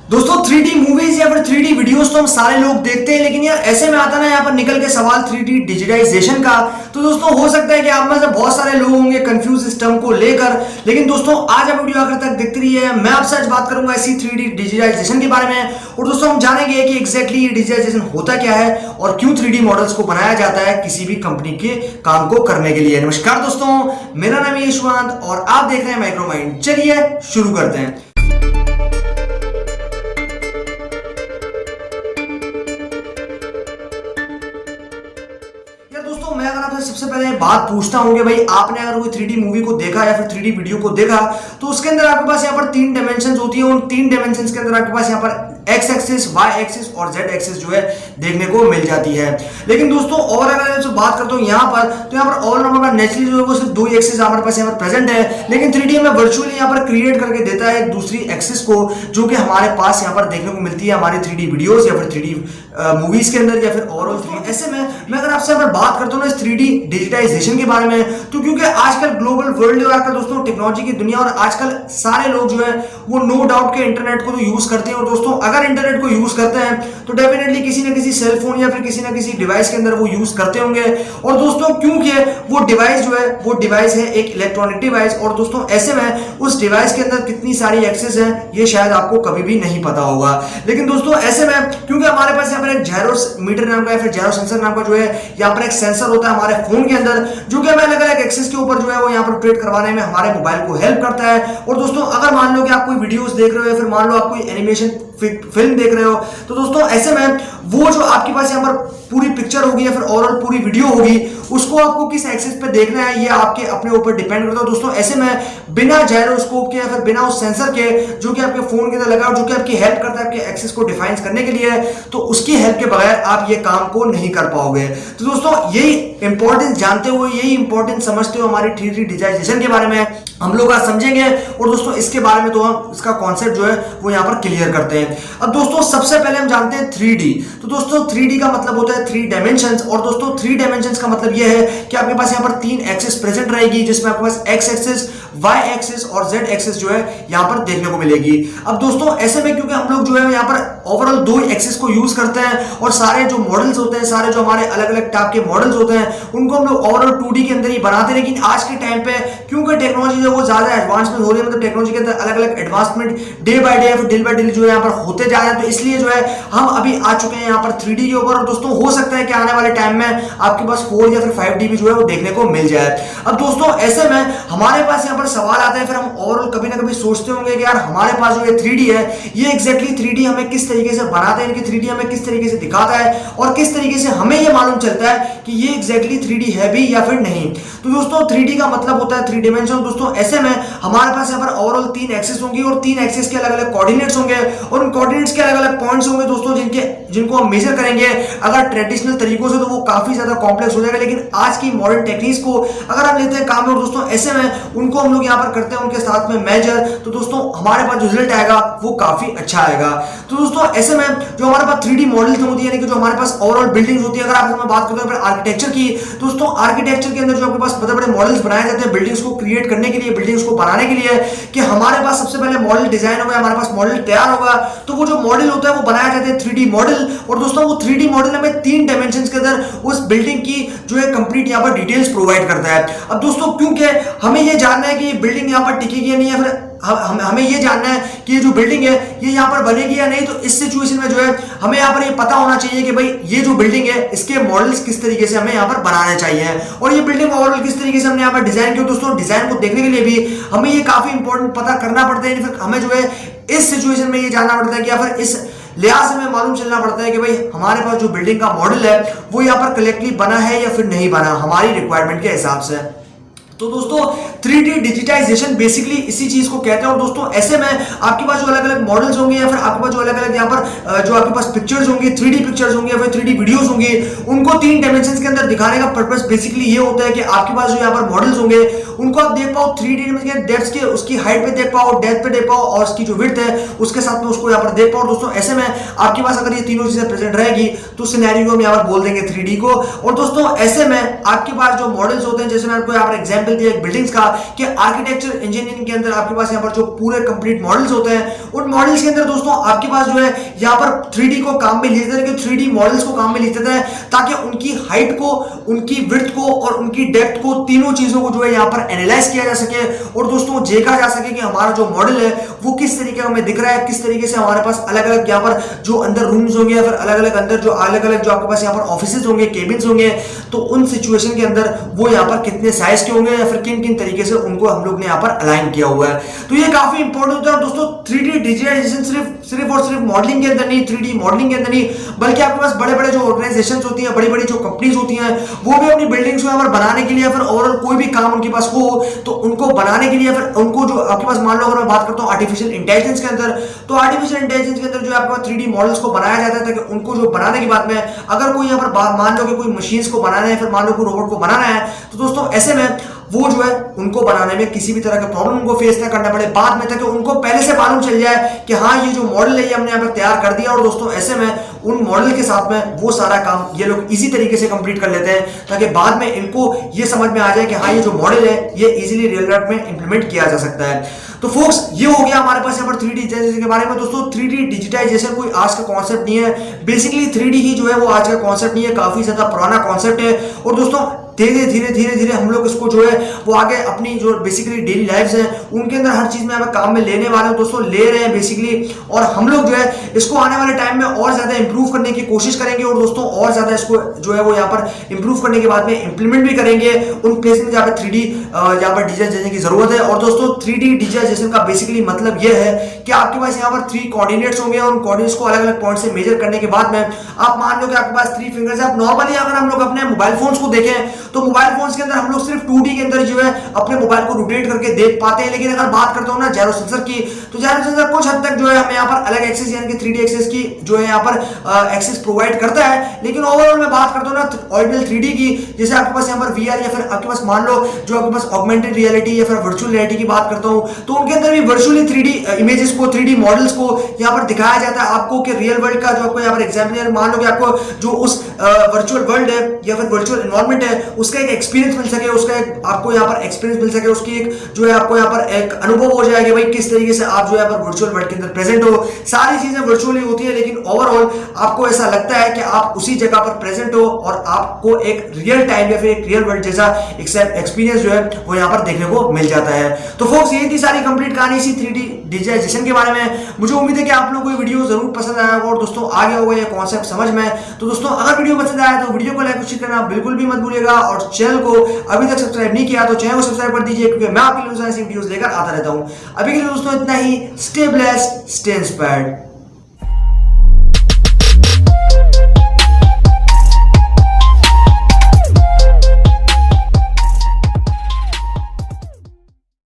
दोस्तों 3D movies या फिर 3D वीडियोस तो हम सारे लोग देखते हैं, लेकिन यार ऐसे में आता ना यहाँ पर निकल के सवाल 3D डिजिटाइजेशन का। तो दोस्तों हो सकता है कि आप में से बहुत सारे लोग होंगे कंफ्यूज इस टर्म को लेकर, लेकिन दोस्तों आज आप वीडियो आखिर तक देखते रहिए। मैं आपसे आज बात करूंगा इसी 3D डिजिटाइजेशन के बारे में, और दोस्तों हम जानेंगे कि एग्जैक्टली ये डिजिटाइजेशन होता क्या है और क्यों 3D मॉडल्स को बनाया जाता है किसी भी कंपनी के काम को करने के लिए। नमस्कार दोस्तों, मेरा नाम है यशवंत और आप देख रहे हैं माइक्रोमाइंड। चलिए शुरू करते हैं। दोस्तों मैं अगर आपसे सबसे पहले बात पूछता हूं कि भाई आपने अगर कोई 3D मूवी को देखा या फिर 3D वीडियो को देखा तो उसके अंदर आपके पास यहाँ पर 3 डायमेंशंस होती है। उन 3 डायमेंशंस के अंदर आपके पास यहाँ पर एक्स एक्सिस, वाई एक्सिस और जेड एक्सिस जो है देखने को मिल जाती है। लेकिन दोस्तों और अगर मैं बात करता हूँ यहाँ पर, तो यहाँ पर ऑल नंबर नेचुरली जो है वो सिर्फ 2 एक्सिस हमारे पास यहाँ पर प्रेजेंट है, लेकिन 3D हमें वर्चुअली यहाँ पर क्रिएट करके देता है एक दूसरी एक्सिस को, जो कि हमारे पास यहाँ पर देखने को मिलती है हमारी 3D वीडियोस या फिर 3D मूवीज के अंदर या फिर ओवरऑल 3D। ऐसे में मैं अगर आपसे बात करता हूँ ना इस 3D डिजिटाइजेशन के बारे में, तो क्योंकि आजकल ग्लोबल वर्ल्ड हो रहा दोस्तों, टेक्नोलॉजी की दुनिया, और आजकल सारे लोग जो है वो नो डाउट के इंटरनेट को तो यूज करते हैं। और दोस्तों अगर इंटरनेट को यूज करते हैं तो डेफिनेटली किसी ना किसी सेल फोन या फिर किसी ना किसी डिवाइस के अंदर वो यूज करते होंगे। और दोस्तों क्योंकि वो डिवाइस जो है वो डिवाइस है एक इलेक्ट्रॉनिक डिवाइस, और दोस्तों ऐसे में उस डिवाइस के अंदर कितनी सारी एक्सेस है ये शायद आपको कभी भी नहीं पता होगा। लेकिन दोस्तों ऐसे में क्योंकि हमारे पास यहाँ पर एक जायरोमीटर नाम का या फिर जायरो सेंसर नाम का जो है यहाँ पर एक सेंसर होता है हमारे फोन के अंदर, जो कि हमें अलग अलग एक्सेस के ऊपर जो है वो यहाँ पर ऑपरेट करवाने में हमारे मोबाइल को हेल्प करता है। और दोस्तों अगर मान लो कि आप कोई वीडियोस देख रहे हो या फिर मान लो आप कोई एनिमेशन फिल्म देख रहे हो, तो दोस्तों ऐसे में वो जो आपके पास यहाँ पर पूरी पिक्चर होगी या फिर ओवरऑल पूरी वीडियो होगी, उसको आपको किस एक्सेस पे देखना है ये आपके अपने ऊपर डिपेंड करता है। दोस्तों ऐसे में बिना जायरोस्कोप के या फिर बिना उस सेंसर के जो कि आपके फोन के अंदर लगा है, जो कि आपकी हेल्प करता है आपके एक्सेस को डिफाइन करने के लिए, तो उसकी हेल्प के बगैर आप ये काम को नहीं कर पाओगे। तो दोस्तों यही इंपॉर्टेंस जानते हुए, यही इंपॉर्टेंस समझते हुए हमारी 3D डिजिटाइजेशन के बारे में हम लोग आज समझेंगे। और दोस्तों इसके बारे में तो हम इसका कॉन्सेप्ट जो है वो यहाँ पर क्लियर करते हैं। अब दोस्तों सबसे पहले हम जानते हैं 3D। तो दोस्तों 3D का मतलब होता है 3 डायमेंशंस, और दोस्तों 3 डायमेंशंस का मतलब यह है कि आपके पास यहाँ पर 3 एक्सिस प्रेजेंट रहेगी, जिसमें आपके पास एक्स एक्सिस, वाई एक्सिस और जेड एक्सिस जो है यहाँ पर देखने को मिलेगी। अब दोस्तों ऐसे में क्योंकि हम लोग जो है यहाँ पर ओवरऑल 2 एक्सिस को यूज करते हैं, और सारे जो मॉडल्स होते हैं, सारे जो हमारे अलग अलग टाइप के मॉडल्स होते हैं उनको हम लोग ओवरऑल 2D के अंदर ही बनाते हैं। लेकिन आज के टाइम पे क्योंकि टेक्नोलॉजी जो वो ज्यादा एडवांसमेंट हो रही है, मतलब टेक्नोलॉजी के अंदर अलग अलग एडवांसमेंट डे बाय डे या फिर डे बाय डे जो है यहाँ पर होते जा रहे हैं, तो इसलिए जो है हम अभी आ चुके हैं यहाँ पर 3D के ऊपर। और दोस्तों हो सकता है कि आने वाले टाइम में आपके पास 4 या फिर 5D भी जो है वो देखने को मिल जाए। अब दोस्तों ऐसे में हमारे पास यहाँ पर सवाल आता है, फिर हम ओवरऑल कभी ना कभी सोचते होंगे कि यार हमारे पास जो ये 3D है ये एग्जैक्टली 3D हमें किस तरीके से बनाते हैं, इनकी 3D हमें किस तरीके से दिखाता है, और किस तरीके से हमें ये मालूम चलता है कि ये एग्जैक्टली 3D है भी या फिर नहीं। तो दोस्तों 3D का मतलब होता है 3 डायमेंशन। दोस्तों ऐसे में हमारे पास यहाँ पर ओवरऑल 3 एक्सिस होंगी, और 3 एक्सिस के अलग अलग कोऑर्डिनेट्स होंगे, और उन कोऑर्डिनेट्स के अलग अलग पॉइंट्स होंगे दोस्तों, जिनको हम मेजर करेंगे अगर ट्रेडिशनल तरीकों से तो वो काफी ज्यादा कॉम्प्लेक्स हो जाएगा। लेकिन आज की मॉडर्न टेक्निक्स को अगर हम लेते हैं काम में, और दोस्तों ऐसे में उनको हम लोग यहाँ पर करते हैं उनके साथ में मेजर, तो दोस्तों हमारे पास जो रिजल्ट आएगा वो काफी अच्छा आएगा। तो दोस्तों ऐसे में जो हमारे पास 3D मॉडल्स होती है, यानी कि जो हमारे पास ओवरऑल बिल्डिंग्स होती है, अगर आप बात करते हैं आर्किटेक्चर की, दोस्तों आर्किटेक्चर के अंदर जो आपके पास बड़े बड़े मॉडल्स बनाए जाते हैं बिल्डिंग्स को क्रिएट करने के लिए, बिल्डिंग्स को बनाने के लिए, कि हमारे पास सबसे पहले मॉडल डिजाइन होगा, हमारे पास मॉडल तैयार होगा, तो वो जो मॉडल होता है वो बनाया जाता है 3D मॉडल। और दोस्तों वो 3D मॉडल हमें 3 डायमेंशंस के अंदर उस बिल्डिंग की जो है कंप्लीट यहाँ पर डिटेल्स प्रोवाइड करता है। अब दोस्तों क्योंकि हमें ये जानना है कि ये बिल्डिंग यहाँ पर टिकेगी या नहीं, या फिर हमें ये जानना है कि ये जो बिल्डिंग है ये यहाँ पर बनेगी या नहीं, तो इस सिचुएशन में जो है हमें यहाँ पर ये पता होना चाहिए कि भाई ये जो बिल्डिंग है इसके मॉडल्स किस तरीके से हमें यहाँ पर बनाने चाहिए, और ये बिल्डिंग ओवरऑल किस तरीके से हमने यहाँ पर डिजाइन की। दोस्तों डिजाइन को देखने के लिए भी हमें ये काफी इंपॉर्टेंट पता करना पड़ता है, फिर हमें जो है इस सिचुएशन में ये जानना पड़ता है कि या फिर इस लिहाज से हमें मालूम चलना पड़ता है कि भाई हमारे पास जो बिल्डिंग का मॉडल है वो यहाँ पर कलेक्टली बना है या फिर नहीं बना हमारी रिक्वायरमेंट के हिसाब से। तो दोस्तों 3D डिजिटाइजेशन बेसिकली इसी चीज को कहते हैं। और दोस्तों ऐसे में आपके पास जो अलग अलग मॉडल्स होंगे या फिर आपके पास जो अलग अलग यहाँ पर जो आपके पास पिक्चर्स होंगी, 3D पिक्चर्स होंगी या फिर 3D वीडियोस होंगी, उनको 3 डायमेंशंस के अंदर दिखाने का पर्पस बेसिकली ये होता है कि आपके पास जो यहाँ पर मॉडल्स होंगे उनको आप देख पाओ 3D डायमेंशन के डेप्थ के, उसकी हाइट पे देख पाओ, डेप्थ पे देख पाओ, और उसकी जो विड्थ है उसके साथ में उसको यहाँ पर देख पाओ। दोस्तों ऐसे में आपके पास अगर ये तीनों चीजें प्रेजेंट रहेगी तो सिनेरियो हम यहाँ पर बोल देंगे 3D को। और दोस्तों ऐसे में आपके पास जो मॉडल्स होते हैं, जैसे मैं आपको यहाँ पर एग्जाम्पल एग्जांपल दिया एक बिल्डिंग्स का कि आर्किटेक्चर इंजीनियरिंग के अंदर आपके पास यहाँ पर जो पूरे कंप्लीट मॉडल्स होते हैं, उन मॉडल्स के अंदर दोस्तों आपके पास जो है यहाँ पर 3D को काम में लिया जाता है, 3D मॉडल्स को काम में लिया जाता है ताकि उनकी हाइट को, उनकी विड्थ को और उनकी डेप्थ को, तीनों चीजों को जो है यहाँ पर एनालाइज किया जा सके और दोस्तों देखा जा सके कि हमारा जो मॉडल है वो किस तरीके का हमें दिख रहा है, किस तरीके से हमारे पास अलग अलग यहाँ पर जो अंदर रूम्स होंगे या फिर अलग अलग अंदर जो आपके पास यहाँ पर ऑफिसेज होंगे, केबिन्स होंगे, तो उन सिचुएशन के अंदर वो यहाँ पर कितने साइज के होंगे या फिर किन किन तरीके से उनको हम लोग ने यहाँ पर अलाइन किया हुआ है। तो ये काफी इंपॉर्टेंट होता है दोस्तों। 3D डिजिटाइजेशन सिर्फ और सिर्फ मॉडलिंग के अंदर नहीं, 3D मॉडलिंग के अंदर नहीं, बल्कि आपके पास बड़े बड़े जो ऑर्गेनाइजेशंस होती हैं, बड़ी बड़ी जो कंपनीज होती हैं, वो भी अपनी बिल्डिंग्स को यहाँ पर बनाने के लिए या फिर ओवरऑल कोई भी काम उनके पास हो तो उनको बनाने के लिए, फिर उनको जो आपके पास मान लो अगर मैं बात करता हूँ आर्टिफिशियल इंटेलिजेंस के अंदर, तो आर्टिफिशियल इंटेलिजेंस के अंदर जो आपके पास 3D मॉडल्स को बनाया जाता है ताकि उनको जो बनाने के बाद में अगर कोई यहाँ पर मान लो कि कोई मशीन्स को बनाना है, फिर मान लो कोई रोबोट को बनाना है, तो दोस्तों ऐसे में वो जो है उनको बनाने में किसी भी तरह का प्रॉब्लम उनको फेस ना करना पड़े बाद में, ताकि उनको पहले से मालूम चल जाए कि हाँ ये जो मॉडल है ये हमने यहाँ पर तैयार कर दिया। और दोस्तों ऐसे में उन मॉडल के साथ में वो सारा काम ये लोग इजी तरीके से कंप्लीट कर लेते हैं ताकि बाद में इनको ये समझ में आ जाए कि हाँ ये जो मॉडल है ये इजीली रियल लाइफ में इंप्लीमेंट किया जा सकता है। तो फोक्स ये हो गया हमारे पास यहाँ पर 3D डिजिटाइजेशन के बारे में। दोस्तों 3D डिजिटाइजेशन कोई आज का कॉन्सेप्ट नहीं है, बेसिकली 3D ही जो है वो आज का कॉन्सेप्ट नहीं है, काफी ज्यादा पुराना कॉन्सेप्ट है। और दोस्तों धीरे धीरे हम लोग इसको जो है वो आगे अपनी जो बेसिकली डेली लाइफ्स हैं उनके अंदर हर चीज में हमें काम में लेने वाले हैं दोस्तों, ले रहे हैं बेसिकली। और हम लोग जो है इसको आने वाले टाइम में और ज्यादा इंप्रूव करने की कोशिश करेंगे और दोस्तों और ज्यादा इसको जो है वो यहाँ पर इंप्रूव करने के बाद में इंप्लीमेंट भी करेंगे उन प्लेस में जहाँ पर 3D यहाँ पर डिजिटाइजेशन की जरूरत है। और दोस्तों 3D डिजिटाइजेशन का बेसिकली मतलब यह है कि आपके पास यहाँ पर 3 कोऑर्डिनेट्स होंगे और उन कोऑर्डिनेट्स को अलग अलग पॉइंट से मेजर करने के बाद में आप मान लो कि आपके पास 3 फिंगर्स है। आप नॉर्मली अगर हम लोग अपने मोबाइल फोन्स को देखें तो मोबाइल फोन्स के अंदर हम लोग सिर्फ 2D के अंदर जो है अपने मोबाइल को रोटेट करके देख पाते हैं, लेकिन अगर बात करता हूं ना जायरो सेंसर की, तो जायरो सेंसर कुछ हद तक जो है हमें यहाँ पर अलग एक्सेस यानी कि 3D एक्सेस की जो है यहाँ पर एक्सेस प्रोवाइड करता है। लेकिन ओवरऑल मैं बात करता हूं ना ऑरिजिनल 3D की, जैसे आपके पास यहाँ पर VR या फिर आपके पास मान लो जो आपके पास ऑगमेंटेड रियलिटी या फिर वर्चुअल रियलिटी की बात करता हूं, तो उनके अंदर भी वर्चुअली 3D इमेजेस को, 3D मॉडल्स को यहाँ पर दिखाया जाता है आपको कि रियल वर्ल्ड का जो आपको यहाँ पर एग्जामिनर मान लो कि आपको जो उस वर्चुअल वर्ल्ड है या फिर वर्चुअल एनवायरनमेंट है उसका एक एक्सपीरियंस मिल सके, उसका एक आपको यहाँ पर एक्सपीरियंस मिल सके, उसकी एक जो है आपको यहाँ पर एक अनुभव हो जाएगा भाई किस तरीके से आप जो है पर वर्चुअल वर्ल्ड के अंदर प्रेजेंट हो। सारी चीजें वर्चुअली होती है लेकिन ओवरऑल आपको ऐसा लगता है कि आप उसी जगह पर प्रेजेंट हो और आपको एक रियल टाइम या फिर एक रियल वर्ल्ड जैसा एक्सपीरियंस जो है वो यहाँ पर देखने को मिल जाता है। तो फोक्स यही थी सारी कंप्लीट कहानी इसी 3D डिजिटाइजेशन के बारे में। मुझे उम्मीद है कि आप लोगों को वीडियो जरूर पसंद आया होगा और दोस्तों आ गया होगा ये कॉन्सेप्ट समझ में। तो दोस्तों अगर वीडियो पसंद आया तो वीडियो को लाइक और शेयर करना बिल्कुल भी मत भूलिएगा और चैनल को अभी तक सब्सक्राइब नहीं किया तो चैनल को सब्सक्राइब कर दीजिए क्योंकि मैं आपके लिए ऐसी वीडियोस लेकर आता रहता हूं। अभी के लिए दोस्तों इतना ही। Stay blessed, stay inspired.